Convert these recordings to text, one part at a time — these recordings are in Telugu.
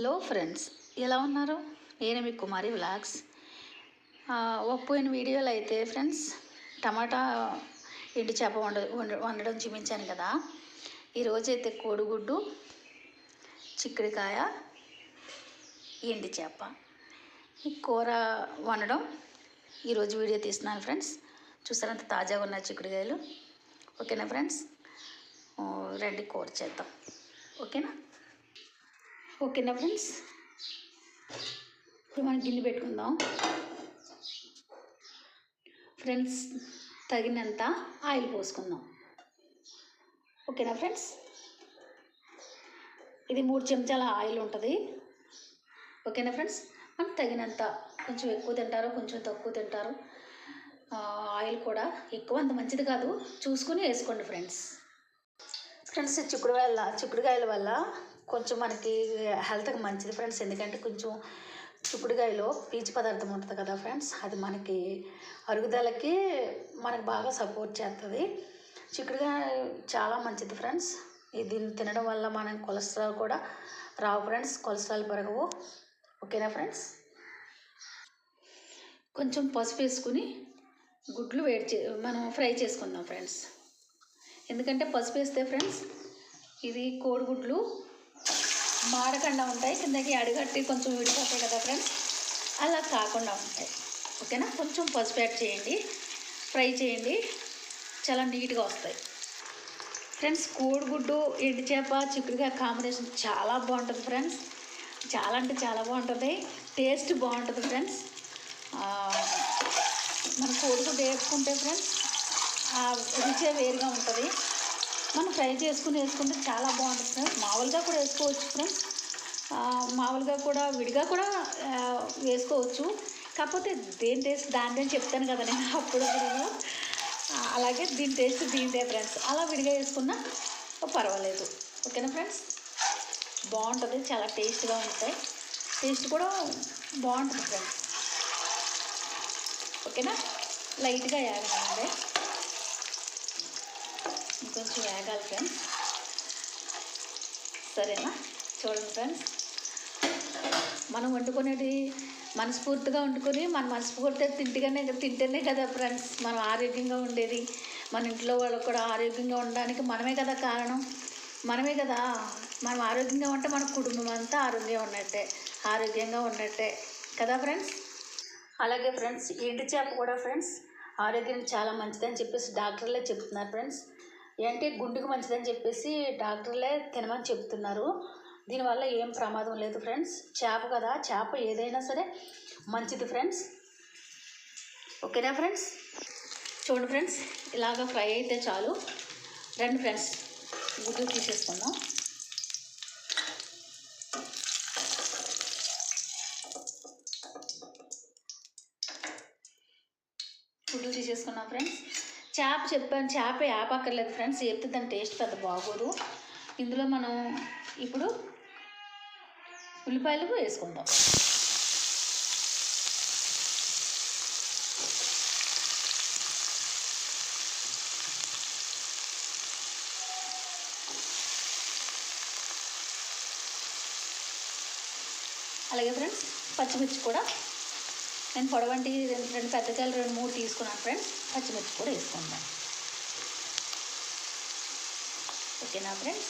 హలో ఫ్రెండ్స్, ఎలా ఉన్నారు? నేను మీ కుమారి వ్లాగ్స్. పోయిన వీడియోలో అయితే ఫ్రెండ్స్ టమాటా ఎండు చేప వండడం చూపించాను కదా. ఈరోజు అయితే కోడిగుడ్డు, చిక్కుడుకాయ, ఎండు చేప ఈ కూర వండడం ఈరోజు వీడియో తీస్తున్నాను ఫ్రెండ్స్. చూసారంత తాజాగా ఉన్నాయి చిక్కుడుకాయలు. ఓకేనా ఫ్రెండ్స్? రండి కూర చేద్దాం. ఓకేనా ఫ్రెండ్స్? ఇప్పుడు మనం గిన్నె పెట్టుకుందాం ఫ్రెండ్స్. తగినంత ఆయిల్ పోసుకుందాం. ఓకేనా ఫ్రెండ్స్? ఇది 3 చెంచాల ఆయిల్ ఉంటుంది. ఓకేనా ఫ్రెండ్స్? మనం తగినంత, కొంచెం ఎక్కువ తింటారు, కొంచెం తక్కువ తింటారు. ఆయిల్ కూడా ఎక్కువ అంత మంచిది కాదు, చూసుకుని వేసుకోండి ఫ్రెండ్స్. చిక్కుడుకాయల వల్ల కొంచెం మనకి హెల్త్కి మంచిది ఫ్రెండ్స్. ఎందుకంటే కొంచెం చిక్కుడుకాయలో పీచు పదార్థం ఉంటుంది కదా ఫ్రెండ్స్, అది మనకి అరుగుదలకి మనకు బాగా సపోర్ట్ చేస్తుంది. చిక్కుడుకాయ చాలా మంచిది ఫ్రెండ్స్. దీన్ని తినడం వల్ల మనం కొలెస్ట్రాల్ కూడా రావు ఫ్రెండ్స్, కొలెస్ట్రాల్ పెరగవు. ఓకేనా ఫ్రెండ్స్? కొంచెం పసుపు వేసుకుని గుడ్లు మనం ఫ్రై చేసుకుందాం ఫ్రెండ్స్. ఎందుకంటే పసుపు వేస్తే ఫ్రెండ్స్ ఇది కోడిగుడ్లు మాడకుండా ఉంటాయి, కిందకి అడిగట్టి కొంచెం విడిపోతాయి కదా ఫ్రెండ్స్, అలా కాకుండా ఉంటాయి. ఓకేనా? కొంచెం పసుపు యాడ్ చేయండి, ఫ్రై చేయండి, చాలా నీట్గా వస్తాయి ఫ్రెండ్స్. కోడిగుడ్డు, ఎండు చేప, చిక్కుడుకాయ కాంబినేషన్ చాలా బాగుంటుంది ఫ్రెండ్స్. చాలా అంటే చాలా బాగుంటుంది, టేస్ట్ బాగుంటుంది ఫ్రెండ్స్. మన కోడిగుడ్డు వేసుకుంటే ఫ్రెండ్స్ రుచే వేరుగా ఉంటుంది. మనం ఫ్రై వేసుకుంటే చాలా బాగుంటుంది ఫ్రెండ్స్. మామూలుగా కూడా వేసుకోవచ్చు ఫ్రెండ్స్, మామూలుగా కూడా విడిగా కూడా వేసుకోవచ్చు. కాకపోతే దేని టేస్ట్ దానిదే చెప్తాను కదా నేను అప్పుడు. అలాగే దీని టేస్ట్ దీనిదే ఫ్రెండ్స్. అలా విడిగా వేసుకున్నా పర్వాలేదు. ఓకేనా ఫ్రెండ్స్? బాగుంటుంది, చాలా టేస్ట్గా ఉంటాయి. టేస్ట్ కూడా బాగుంటుంది ఫ్రెండ్స్. ఓకేనా? లైట్గా వేగాలి, ఇంకొంచెం వేగాలి ఫ్రెండ్స్. సరేనా? చూడండి ఫ్రెండ్స్, మనం వండుకునేది మనస్ఫూర్తిగా వండుకొని మన మనస్ఫూర్తిగా తింటేనే కదా ఫ్రెండ్స్ మనం ఆరోగ్యంగా ఉండేది. మన ఇంట్లో వాళ్ళకు కూడా ఆరోగ్యంగా ఉండడానికి మనమే కదా కారణం, మనమే కదా. మనం ఆరోగ్యంగా ఉంటే మన కుటుంబం అంతా ఆరోగ్యంగా ఉన్నట్టే కదా ఫ్రెండ్స్. అలాగే ఫ్రెండ్స్, ఎండు చేప కూడా ఫ్రెండ్స్ ఆరోగ్యానికి చాలా మంచిదని చెప్పేసి డాక్టర్లే చెప్తున్నారు ఫ్రెండ్స్. ఏంటి గుండెకు మంచిదని చెప్పేసి డాక్టర్లే తినమని చెప్తున్నారు. దీనివల్ల ఏం ప్రమాదం లేదు ఫ్రెండ్స్. చేప కదా, చేప ఏదైనా సరే మంచిది ఫ్రెండ్స్. ఓకేనా ఫ్రెండ్స్? చూడండి ఫ్రెండ్స్, ఇలాగ ఫ్రై అయితే చాలు. రండి ఫ్రెండ్స్, గుడ్లు తీసేసుకుందాం. గుడ్లు తీసేసుకున్నాం ఫ్రెండ్స్. చెప్పాను, చేప ఆపక్కర్లేదు ఫ్రెండ్స్, చెప్తే దాని టేస్ట్ పెద్ద బాగోదు. ఇందులో మనం ఇప్పుడు ఉల్లిపాయలు వేసుకుందాం. అలాగే ఫ్రెండ్స్, పచ్చిమిర్చి కూడా నేను పొడవంటి 2 పెద్దకాయలు 2-3 తీసుకున్నాను ఫ్రెండ్స్. పచ్చిమిర్చి కూడా వేసుకుందాం. ఓకేనా ఫ్రెండ్స్?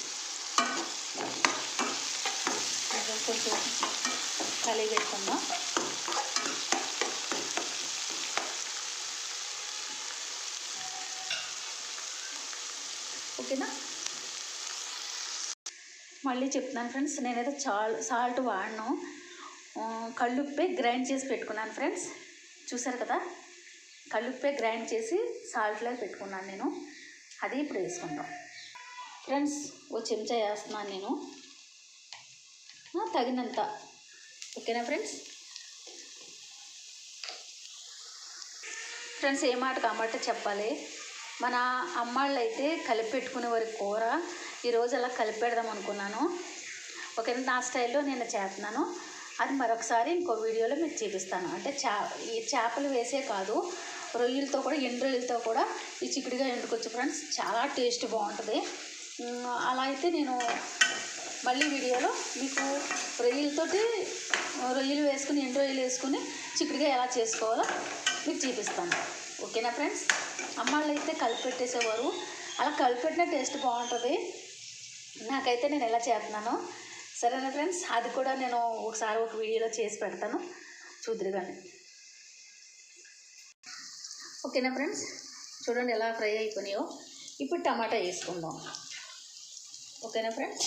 కొంచెం కలిగి పెట్టుకుందాం. ఓకేనా? మళ్ళీ చెప్తున్నాను ఫ్రెండ్స్, నేనైతే సాల్ట్ వాడను, కళ్ళుప్పే గ్రైండ్ చేసి పెట్టుకున్నాను ఫ్రెండ్స్. చూసారు కదా, కళ్ళుప్పే గ్రైండ్ చేసి సాల్ట్లో పెట్టుకున్నాను నేను. అది ఇప్పుడు వేసుకుందాం ఫ్రెండ్స్. 1 చెంచా వేస్తున్నాను నేను, తగినంత. ఓకేనా ఫ్రెండ్స్? ఏ మాట కామాట చెప్పాలి. మన అమ్మాళ్ళు అయితే కలిపి పెట్టుకునేవారి కూర, ఈరోజు అలా కలిపి పెడదాం అనుకున్నాను. ఓకేనా? నా స్టైల్లో నేను చేస్తున్నాను. అది మరొకసారి ఇంకో వీడియోలో మీకు చూపిస్తాను. అంటే ఈ చేపలు వేసే కాదు, రొయ్యలతో కూడా, ఎండు రొయ్యలతో కూడా ఈ చిక్కుడుగా వండుకోవచ్చు ఫ్రెండ్స్. చాలా టేస్ట్ బాగుంటుంది. అలా అయితే నేను మళ్ళీ వీడియోలో మీకు రొయ్యలు వేసుకుని ఎండు రొయ్యలు వేసుకుని చిక్కుడుగా ఎలా చేసుకోవాలో మీకు చూపిస్తాను. ఓకేనా ఫ్రెండ్స్? అమ్మాళ్ళు అయితే కలిపి పెట్టేసేవారు, అలా కలిపెట్టిన టేస్ట్ బాగుంటుంది. నాకైతే నేను ఎలా చేస్తున్నాను. సరేనా ఫ్రెండ్స్? అది కూడా నేను ఒకసారి ఒక వీడియోలో చేసి పెడతాను, చూద్దరు కానీ. ఓకేనా ఫ్రెండ్స్? చూడండి ఎలా ఫ్రై అయిపోయినాయో. ఇప్పుడు టమాటా వేసుకుందాం. ఓకేనా ఫ్రెండ్స్?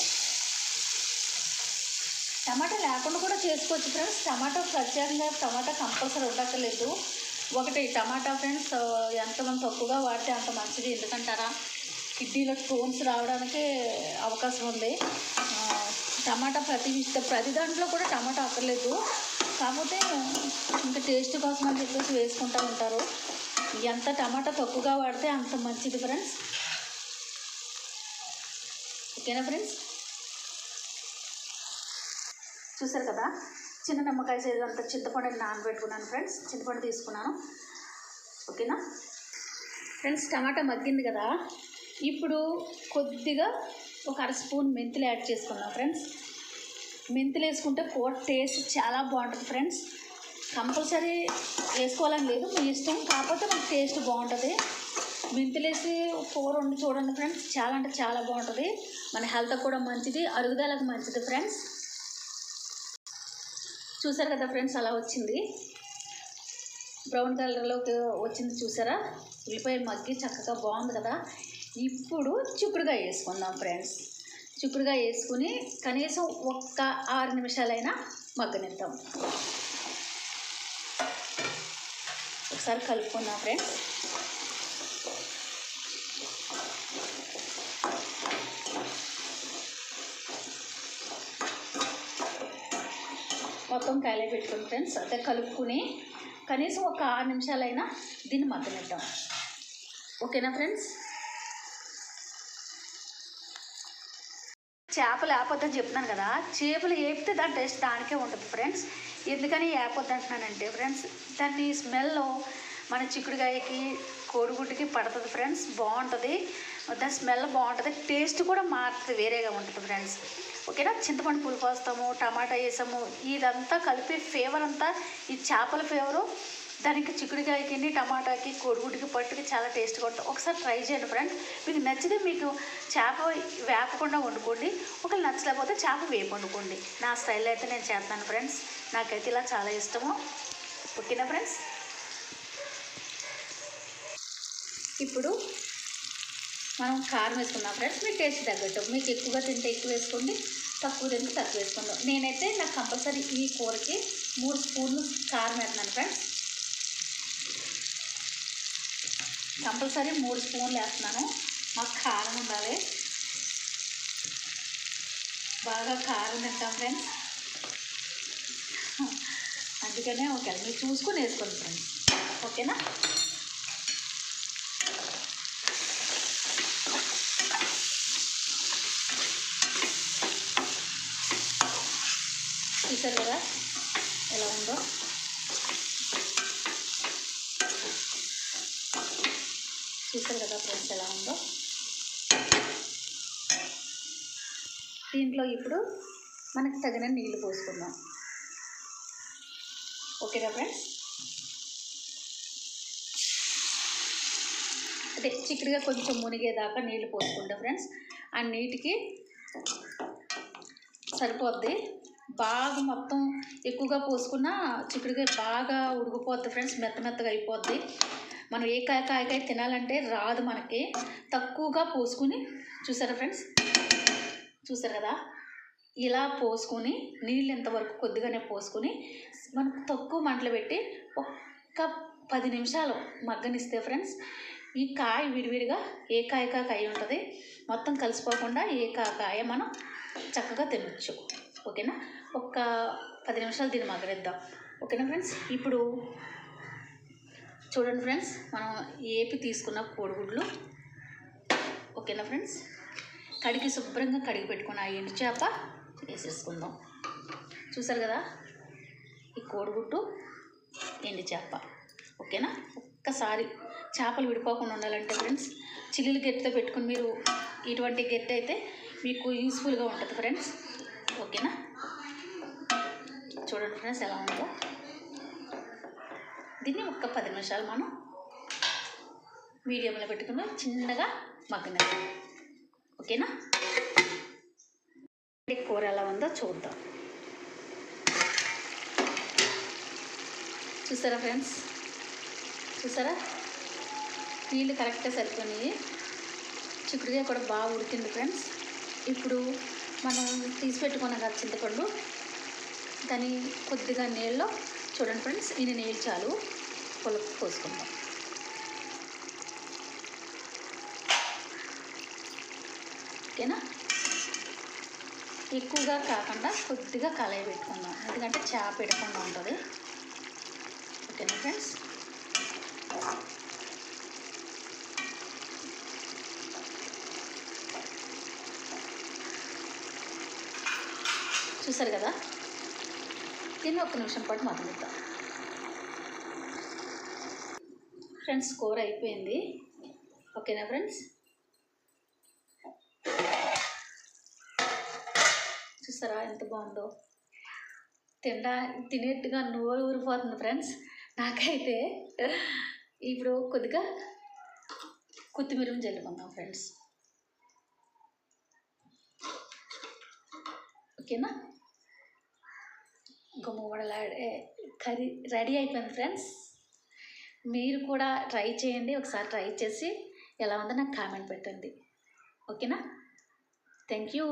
టమాటా లేకుండా కూడా చేసుకోవచ్చు ఫ్రెండ్స్. టమాటా ప్రత్యేకంగా టమాటా కంపల్సరీ ఉండక్కర్లేదు. ఒకటి టమాటా ఫ్రెండ్స్ ఎంతమంది తక్కువగా వాడితే అంత మంచిది. ఎందుకంటారా, కిడ్నీలో స్టోన్స్ రావడానికి అవకాశం ఉంది. టమాటా ప్రతి దాంట్లో కూడా టమాటా అక్కర్లేదు, కాకపోతే ఇంకా టేస్ట్ కోసం అని చెప్పేసి వేసుకుంటూ ఉంటారు. ఎంత టమాటా తక్కువగా వాడితే అంత మంచిది ఫ్రెండ్స్. ఓకేనా ఫ్రెండ్స్? చూసారు కదా, చిన్న నిమ్మకాయ సైజు అంత చింతపండు నానబెట్టుకున్నాను ఫ్రెండ్స్. చింతపండు తీసుకున్నాను. ఓకేనా ఫ్రెండ్స్? టమాటా మగ్గింది కదా, ఇప్పుడు కొద్దిగా ఒక 1/2 స్పూన్ మెంతులు యాడ్ చేసుకున్నాం ఫ్రెండ్స్. మెంతులు వేసుకుంటే కూర టేస్ట్ చాలా బాగుంటుంది ఫ్రెండ్స్. కంపల్సరీ వేసుకోవాలని లేదు, మీ ఇష్టం, కాకపోతే మనకు టేస్ట్ బాగుంటుంది. మెంతులు వేసి కూర వండి చూడండి ఫ్రెండ్స్, చాలా అంటే చాలా బాగుంటుంది. మన హెల్త్కి కూడా మంచిది, అరుగుదలకు మంచిది ఫ్రెండ్స్. చూసారు కదా ఫ్రెండ్స్, అలా వచ్చింది, బ్రౌన్ కలర్లోకి వచ్చింది. చూసారా, ఉల్లిపాయలు మగ్గి చక్కగా బాగుంది కదా. ఇప్పుడు చిక్కుడుకాయ వేసుకుందాం ఫ్రెండ్స్. చిక్కుడుకాయ వేసుకుని కనీసం ఒక్క 6 నిమిషాలైనా మగ్గనిద్దాం. ఒకసారి కలుపుకుందాం ఫ్రెండ్స్. మొత్తం కాయలే పెట్టుకుని ఫ్రెండ్స్ అదే కలుపుకుని కనీసం ఒక 6 నిమిషాలైనా దీన్ని మగ్గనిద్దాం. ఓకేనా ఫ్రెండ్స్? చేపలు వేపొద్దని చెప్తున్నాను కదా, చేపలు వేపితే దాని టేస్ట్ దానికే ఉంటుంది ఫ్రెండ్స్. ఎందుకని వేపొద్దు అంటున్నానంటే ఫ్రెండ్స్, దాన్ని స్మెల్ మన చిక్కుడుకాయకి కోడిగుడ్డుకి పడుతుంది ఫ్రెండ్స్, బాగుంటుంది. దాని స్మెల్ బాగుంటుంది, టేస్ట్ కూడా మారుతుంది, వేరేగా ఉంటుంది ఫ్రెండ్స్. ఓకేనా? చింతపండు పులుపు పోస్తాము, టమాటా వేసాము, ఇదంతా కలిపి ఫ్లేవర్ అంతా ఈ చేపల ఫ్లేవరు దానికి చిక్కుడుకాయకి టమాటాకి కోడిగుడ్డుకి పట్టుకి చాలా టేస్ట్గా ఉంటుంది. ఒకసారి ట్రై చేయండి ఫ్రెండ్స్. మీకు నచ్చితే మీకు చేప వేపకుండా వండుకోండి, ఒకవేళ నచ్చలేకపోతే చేప వేపు వండుకోండి. నా స్టైల్లో అయితే నేను చేస్తాను ఫ్రెండ్స్, నాకైతే ఇలా చాలా ఇష్టము. ఓకేనా ఫ్రెండ్స్? ఇప్పుడు మనం కారం వేసుకున్నాం ఫ్రెండ్స్, మీ టేస్ట్ తగ్గట్టు. మీకు ఎక్కువగా తింటే ఎక్కువ వేసుకోండి, తక్కువ తింటే తక్కువ వేసుకుందాం. నేనైతే నాకు కంపల్సరీ ఈ కూరకి 3 స్పూన్లు కారం వేస్తున్నాను ఫ్రెండ్స్. కంపల్సరీ 3 స్పూన్లు వేస్తున్నాను. మాకు కారం ఉండాలి, బాగా కారం తింటాం ఫ్రెండ్స్, అందుకనే ఓకే మీరు చూసుకొని వేసుకోండి ఫ్రెండ్స్. ఓకేనా? చూసారు కదా ఎలా ఉందో. చూసారు కదా ఫ్రెండ్స్ ఎలా ఉందో. దీంట్లో ఇప్పుడు మనకు తగిన నీళ్ళు పోసుకుందాం. ఓకేనా ఫ్రెండ్స్? అదే చిక్కుడుగా కొంచెం మునిగేదాకా నీళ్ళు పోసుకుంటాం ఫ్రెండ్స్. ఆ నీటికి సరిపోద్ది. బాగా మొత్తం ఎక్కువగా పోసుకున్న చిక్కుడుగా బాగా ఉడికిపోద్ది ఫ్రెండ్స్, మెత్తగా అయిపోద్ది. మనం ఏ కాయకాయ తినాలంటే రాదు మనకి. తక్కువగా పోసుకుని, చూసారా ఫ్రెండ్స్, చూసారు కదా, ఇలా పోసుకొని నీళ్ళు ఎంతవరకు కొద్దిగానే పోసుకొని మనకు తక్కువ మంటలు పెట్టి ఒక్క 10 నిమిషాలు మగ్గనిస్తే ఫ్రెండ్స్, ఈ కాయ విడివిడిగా ఏ కాయ ఉంటుంది, మొత్తం కలిసిపోకుండా ఏ కాయ మనం చక్కగా తినచ్చు. ఓకేనా? ఒక్క 10 నిమిషాలు దీన్ని మగ్గనిద్దాం. ఓకేనా ఫ్రెండ్స్? ఇప్పుడు చూడండి ఫ్రెండ్స్, మనం ఏపి తీసుకున్న కోడిగుడ్లు. ఓకేనా ఫ్రెండ్స్? శుభ్రంగా కడిగి పెట్టుకున్న ఆ ఎండు చేప వేసేసుకుందాం. చూసారు కదా, ఈ కోడిగుడ్డు ఎండు చేప. ఓకేనా? ఒక్కసారి చేపలు విడిపోకుండా ఉండాలంటే ఫ్రెండ్స్, చిల్లులు గెట్టతో పెట్టుకుని మీరు ఇటువంటి గెట్ట అయితే మీకు యూస్ఫుల్గా ఉంటుంది ఫ్రెండ్స్. ఓకేనా? చూడండి ఫ్రెండ్స్ ఎలా ఉందో. దీన్ని ఒక్క 10 నిమిషాలు మనం మీడియంలో పెట్టుకుని చిన్నగా మగ్గనిద్దాం. ఓకేనా? కూర ఎలా ఉందో చూద్దాం. చూసారా ఫ్రెండ్స్, చూసారా నీళ్ళు కరెక్ట్గా సరిపోయి చిక్కుడుగా కూడా బాగా ఉడికింది ఫ్రెండ్స్. ఇప్పుడు మనం తీసి పెట్టుకున్న కదా చింతపండు, దాన్ని కొద్దిగా నీళ్ళలో చూడండి ఫ్రెండ్స్, ఇన్ని నీళ్ళు చాలు పులుపు పోసుకుందాం. ఓకేనా? ఎక్కువగా కాకుండా కొద్దిగా కలయి పెట్టుకుందాం, ఎందుకంటే చేప పెట్టుకుండా ఉంటుంది. ఓకేనా ఫ్రెండ్స్? చూసారు కదా, దీన్ని 1 నిమిషం పాటు మగ్గనిద్దాం. ఫ్రెండ్స్ కూర అయిపోయింది. ఓకేనా ఫ్రెండ్స్? చూసారా ఎంత బాగుందో, తినేట్టుగా నోరు ఊరిపోతుంది ఫ్రెండ్స్. నాకైతే ఇప్పుడు కొద్దిగా కొత్తిమీర జల్లుకుందాం ఫ్రెండ్స్. ఓకేనా? గుమ్మగుమ్మలాడే కర్రీ రెడీ అయిపోయింది ఫ్రెండ్స్. మీరు కూడా ట్రై చేయండి. ఒకసారి ట్రై చేసి ఎలా ఉందో నాకు కామెంట్ పెట్టండి. ఓకేనా? Thank you.